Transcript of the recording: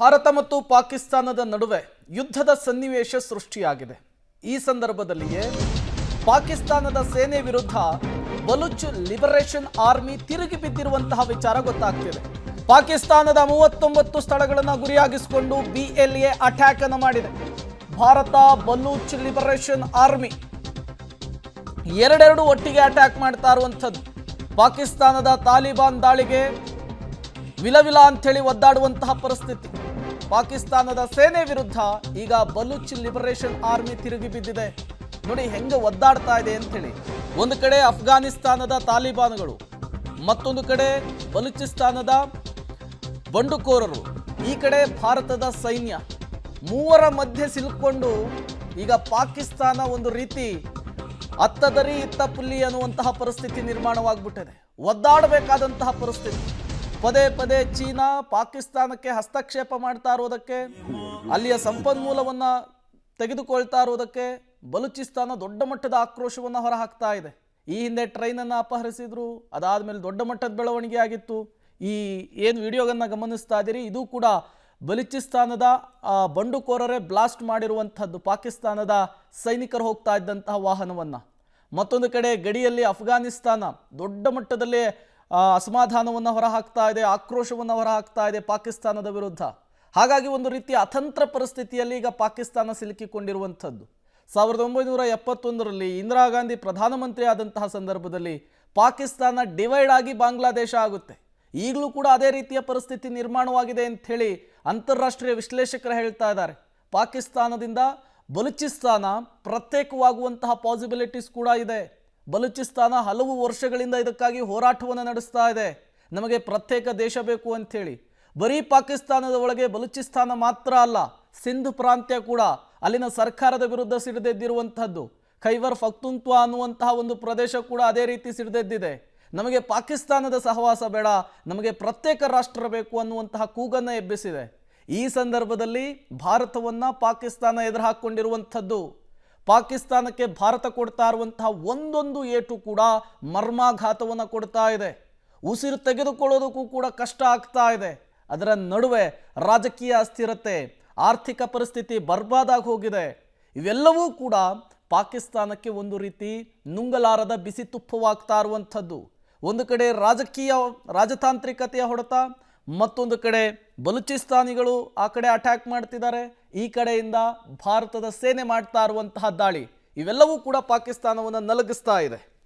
ಭಾರತ ಮತ್ತು ಪಾಕಿಸ್ತಾನದ ನಡುವೆ ಯುದ್ಧದ ಸನ್ನಿವೇಶ ಸೃಷ್ಟಿಯಾಗಿದೆ. ಈ ಸಂದರ್ಭದಲ್ಲಿಯೇ ಪಾಕಿಸ್ತಾನದ ಸೇನೆ ವಿರುದ್ಧ ಬಲೂಚ್ ಲಿಬರೇಷನ್ ಆರ್ಮಿ ತಿರುಗಿ ಬಿದ್ದಿರುವಂತಹ ವಿಚಾರ ಗೊತ್ತಾಗ್ತಿದೆ. ಪಾಕಿಸ್ತಾನದ 39 ಸ್ಥಳಗಳನ್ನು ಗುರಿಯಾಗಿಸಿಕೊಂಡು BLA ಅಟ್ಯಾಕ್ ಅನ್ನು ಮಾಡಿದೆ. ಭಾರತ ಬಲೂಚ್ ಲಿಬರೇಷನ್ ಆರ್ಮಿ ಎರಡೆರಡು ಒಟ್ಟಿಗೆ ಅಟ್ಯಾಕ್ ಮಾಡ್ತಾ ಇರುವಂಥದ್ದು. ಪಾಕಿಸ್ತಾನದ ತಾಲಿಬಾನ್ ದಾಳಿಗೆ ವಿಲವಿಲ ಅಂಥೇಳಿ ಒದ್ದಾಡುವಂತಹ ಪರಿಸ್ಥಿತಿ. ಪಾಕಿಸ್ತಾನದ ಸೇನೆ ವಿರುದ್ಧ ಈಗ ಬಲೂಚ್ ಲಿಬರೇಷನ್ ಆರ್ಮಿ ತಿರುಗಿ ಬಿದ್ದಿದೆ. ನೋಡಿ ಹೆಂಗೆ ಒದ್ದಾಡ್ತಾ ಇದೆ ಅಂಥೇಳಿ. ಒಂದು ಕಡೆ ಅಫ್ಘಾನಿಸ್ತಾನದ ತಾಲಿಬಾನ್ಗಳು, ಮತ್ತೊಂದು ಕಡೆ ಬಲೂಚಿಸ್ತಾನದ ಬಂಡುಕೋರರು, ಈ ಕಡೆ ಭಾರತದ ಸೈನ್ಯ, ಮೂವರ ಮಧ್ಯೆ ಸಿಲುಕೊಂಡು ಈಗ ಪಾಕಿಸ್ತಾನ ಒಂದು ರೀತಿ ಅತ್ತದರಿ ಇತ್ತ ಪುಲ್ಲಿ ಅನ್ನುವಂತಹ ಪರಿಸ್ಥಿತಿ ನಿರ್ಮಾಣವಾಗ್ಬಿಟ್ಟಿದೆ. ಒದ್ದಾಡಬೇಕಾದಂತಹ ಪರಿಸ್ಥಿತಿ. ಪದೇ ಪದೇ ಚೀನಾ ಪಾಕಿಸ್ತಾನಕ್ಕೆ ಹಸ್ತಕ್ಷೇಪ ಮಾಡ್ತಾ ಇರೋದಕ್ಕೆ, ಅಲ್ಲಿಯ ಸಂಪನ್ಮೂಲವನ್ನು ತೆಗೆದುಕೊಳ್ತಾ ಇರೋದಕ್ಕೆ ಬಲೂಚಿಸ್ತಾನ ದೊಡ್ಡ ಮಟ್ಟದ ಆಕ್ರೋಶವನ್ನು ಹೊರಹಾಕ್ತಾ ಇದೆ. ಈ ಹಿಂದೆ ಟ್ರೈನನ್ನು ಅಪಹರಿಸಿದ್ರು, ಅದಾದಮೇಲೆ ದೊಡ್ಡ ಮಟ್ಟದ ಬೆಳವಣಿಗೆ ಆಗಿತ್ತು. ಈ ಏನು ವಿಡಿಯೋವನ್ನು ಗಮನಿಸ್ತಾ ಇದ್ದೀರಿ, ಇದು ಕೂಡ ಬಲೂಚಿಸ್ತಾನದ ಬಂಡುಕೋರರೇ ಬ್ಲಾಸ್ಟ್ ಮಾಡಿರುವಂಥದ್ದು, ಪಾಕಿಸ್ತಾನದ ಸೈನಿಕರು ಹೋಗ್ತಾ ಇದ್ದಂತಹ ವಾಹನವನ್ನು. ಮತ್ತೊಂದು ಕಡೆ ಗಡಿಯಲ್ಲಿ ಅಫ್ಘಾನಿಸ್ತಾನ ದೊಡ್ಡ ಮಟ್ಟದಲ್ಲಿ ಅಸಮಾಧಾನವನ್ನು ಹೊರಹಾಕ್ತಾ ಇದೆ, ಆಕ್ರೋಶವನ್ನು ಹೊರಹಾಕ್ತಾ ಇದೆ ಪಾಕಿಸ್ತಾನದ ವಿರುದ್ಧ. ಹಾಗಾಗಿ ಒಂದು ರೀತಿಯ ಅತಂತ್ರ ಪರಿಸ್ಥಿತಿಯಲ್ಲಿ ಈಗ ಪಾಕಿಸ್ತಾನ ಸಿಲುಕಿಕೊಂಡಿರುವಂಥದ್ದು. 1971ರಲ್ಲಿ ಇಂದಿರಾ ಗಾಂಧಿ ಪ್ರಧಾನಮಂತ್ರಿ ಆದಂತಹ ಸಂದರ್ಭದಲ್ಲಿ ಪಾಕಿಸ್ತಾನ ಡಿವೈಡ್ ಆಗಿ ಬಾಂಗ್ಲಾದೇಶ ಆಗುತ್ತೆ. ಈಗಲೂ ಕೂಡ ಅದೇ ರೀತಿಯ ಪರಿಸ್ಥಿತಿ ನಿರ್ಮಾಣವಾಗಿದೆ ಅಂಥೇಳಿ ಅಂತಾರಾಷ್ಟ್ರೀಯ ವಿಶ್ಲೇಷಕರು ಹೇಳ್ತಾ ಇದ್ದಾರೆ. ಪಾಕಿಸ್ತಾನದಿಂದ ಬಲೂಚಿಸ್ತಾನ ಪ್ರತ್ಯೇಕವಾಗುವಂತಹ ಪಾಸಿಬಿಲಿಟೀಸ್ ಕೂಡ ಇದೆ. ಬಲೂಚಿಸ್ತಾನ ಹಲವು ವರ್ಷಗಳಿಂದ ಇದಕ್ಕಾಗಿ ಹೋರಾಟವನ್ನು ನಡೆಸ್ತಾ ಇದೆ, ನಮಗೆ ಪ್ರತ್ಯೇಕ ದೇಶ ಬೇಕು ಅಂಥೇಳಿ. ಬರೀ ಪಾಕಿಸ್ತಾನದ ಒಳಗೆ ಬಲೂಚಿಸ್ತಾನ ಮಾತ್ರ ಅಲ್ಲ, ಸಿಂಧ್ ಪ್ರಾಂತ್ಯ ಕೂಡ ಅಲ್ಲಿನ ಸರ್ಕಾರದ ವಿರುದ್ಧ ಸಿಡಿದೆದ್ದಿರುವಂಥದ್ದು. ಖೈಬರ್ ಪಖ್ತೂನ್ಖ್ವಾ ಅನ್ನುವಂತಹ ಒಂದು ಪ್ರದೇಶ ಕೂಡ ಅದೇ ರೀತಿ ಸಿಡಿದೆದ್ದಿದೆ. ನಮಗೆ ಪಾಕಿಸ್ತಾನದ ಸಹವಾಸ ಬೇಡ, ನಮಗೆ ಪ್ರತ್ಯೇಕ ರಾಷ್ಟ್ರ ಬೇಕು ಅನ್ನುವಂತಹ ಕೂಗನ್ನು ಎಬ್ಬಿಸಿದೆ. ಈ ಸಂದರ್ಭದಲ್ಲಿ ಭಾರತವನ್ನು ಪಾಕಿಸ್ತಾನ ಎದುರು ಹಾಕ್ಕೊಂಡಿರುವಂಥದ್ದು. ಪಾಕಿಸ್ತಾನಕ್ಕೆ ಭಾರತ ಕೊಡ್ತಾ ಇರುವಂತಹ ಒಂದೊಂದು ಏಟು ಕೂಡ ಮರ್ಮಾಘಾತವನ್ನು ಕೊಡ್ತಾ ಇದೆ. ಉಸಿರು ತೆಗೆದುಕೊಳ್ಳೋದಕ್ಕೂ ಕೂಡ ಕಷ್ಟ ಆಗ್ತಾ ಇದೆ. ಅದರ ನಡುವೆ ರಾಜಕೀಯ ಅಸ್ಥಿರತೆ, ಆರ್ಥಿಕ ಪರಿಸ್ಥಿತಿ ಬರ್ಬಾದಾಗಿ ಹೋಗಿದೆ. ಇವೆಲ್ಲವೂ ಕೂಡ ಪಾಕಿಸ್ತಾನಕ್ಕೆ ಒಂದು ರೀತಿ ನುಂಗಲಾರದ ಬಿಸಿ ತುಪ್ಪವಾಗ್ತಾ ಇರುವಂಥದ್ದು. ಒಂದು ಕಡೆ ರಾಜತಾಂತ್ರಿಕತೆಯ ಹೊಡೆತ, ಮತ್ತೊಂದು ಕಡೆ ಬಲೂಚಿಸ್ತಾನಿಗಳು ಆ ಕಡೆ ಅಟ್ಯಾಕ್ ಮಾಡ್ತಿದ್ದಾರೆ, ಈ ಕಡೆಯಿಂದ ಭಾರತದ ಸೇನೆ ಮಾಡ್ತಾ ಇರುವಂತಹ ದಾಳಿ, ಇವೆಲ್ಲವೂ ಕೂಡ ಪಾಕಿಸ್ತಾನವನ್ನು ನಲಗಿಸ್ತಾ ಇದೆ.